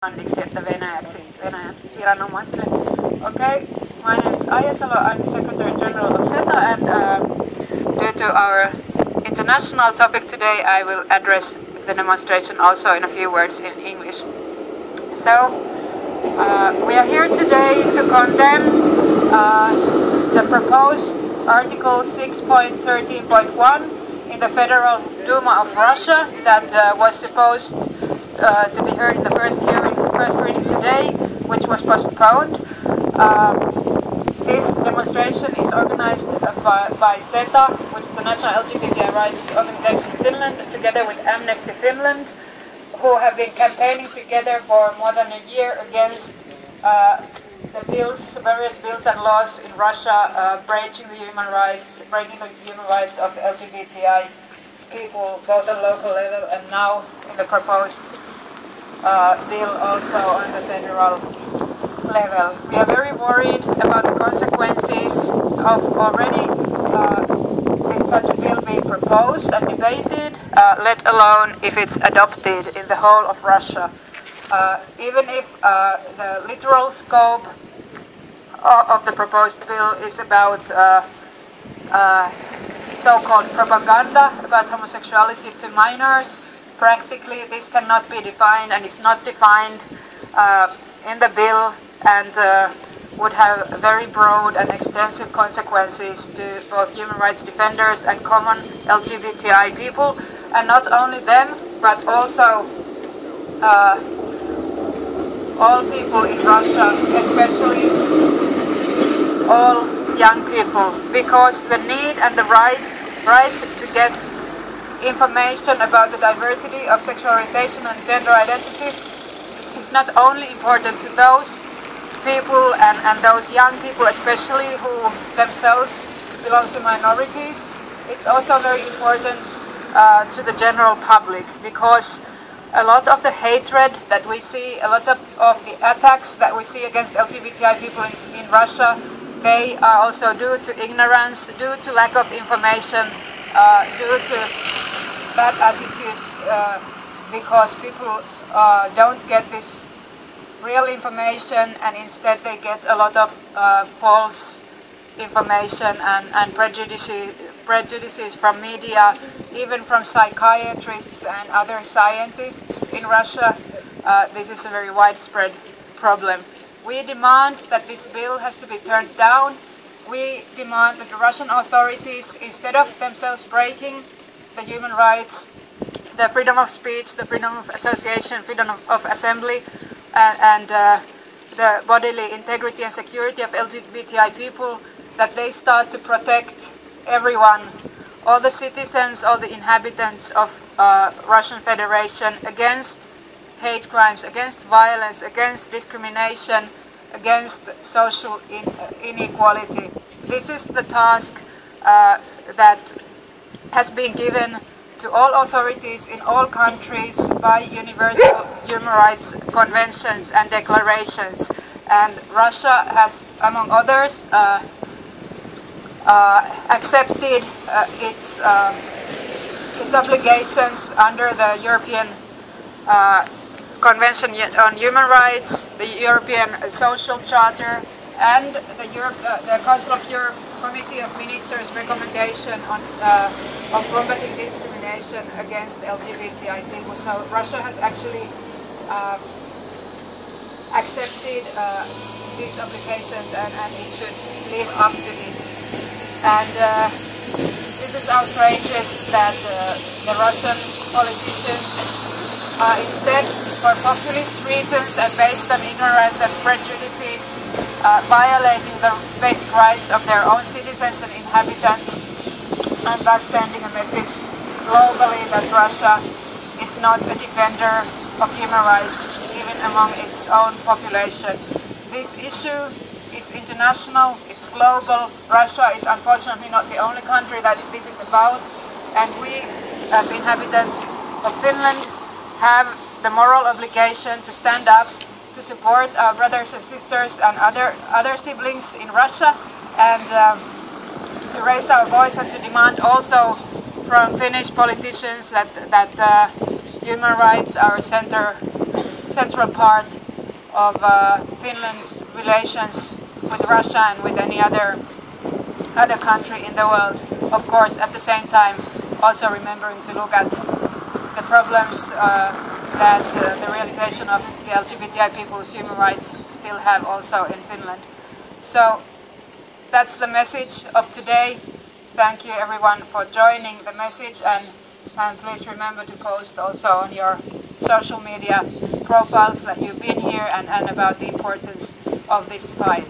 englanniksi että venäjäksi Venäjän viranomaisille. Okay, my name is Ayasalo. I'm Secretary General of SETA, and due to our international topic today, I will address the demonstration also in a few words in English. So, we are here today to condemn the proposed Article 6.13.1 in the Federal Duma of Russia that was supposed to be heard in the first reading today, which was postponed. This demonstration is organized by SETA, which is a national LGBTI rights organization in Finland, together with Amnesty Finland, who have been campaigning together for more than a year against various bills and laws in Russia breaking the human rights of LGBTI people, both on local level and now in the proposed bill also on the federal level. We are very worried about the consequences of already such a bill being proposed and debated, let alone if it's adopted in the whole of Russia. Even if the literal scope of the proposed bill is about so-called propaganda about homosexuality to minors, practically this cannot be defined and is not defined in the bill, and would have very broad and extensive consequences to both human rights defenders and common LGBTI people, and not only them, but also all people in Russia, especially all young people, because the need and the right to get information about the diversity of sexual orientation and gender identity is not only important to those people and those young people especially who themselves belong to minorities, it's also very important to the general public, because a lot of the hatred that we see, a lot of the attacks that we see against LGBTI people in Russia, they are also due to ignorance, due to lack of information, due to bad attitudes, because people don't get this real information, and instead they get a lot of false information and prejudices from media, even from psychiatrists and other scientists in Russia. This is a very widespread problem. We demand that this bill has to be turned down. We demand that the Russian authorities, instead of themselves breaking the human rights, the freedom of speech, the freedom of association, freedom of assembly, and the bodily integrity and security of LGBTI people, that they start to protect everyone, all the citizens, all the inhabitants of Russian Federation against hate crimes, against violence, against discrimination, against social inequality. This is the task that has been given to all authorities in all countries by universal human rights conventions and declarations. And Russia has, among others, accepted its obligations under the European Convention on Human Rights, the European Social Charter, and the Council of Europe Committee of Ministers' recommendation on combating discrimination against LGBTI people. So Russia has actually accepted these obligations, and it should live up to it. And this is outrageous that the Russian politicians, instead, for populist reasons and based on ignorance and prejudices, violating the basic rights of their own citizens and inhabitants, and thus sending a message globally that Russia is not a defender of human rights, even among its own population. This issue is international, it's global. Russia is unfortunately not the only country that this is about, and we, as inhabitants of Finland, have the moral obligation to stand up, to support our brothers and sisters and other siblings in Russia, and to raise our voice and to demand also from Finnish politicians that human rights are central part of Finland's relations with Russia and with any other country in the world. Of course, at the same time, also remembering to look at the problems that the realization of the LGBTI people's human rights still have also in Finland. So that's the message of today. Thank you everyone for joining the message, and please remember to post also on your social media profiles that you've been here and about the importance of this fight.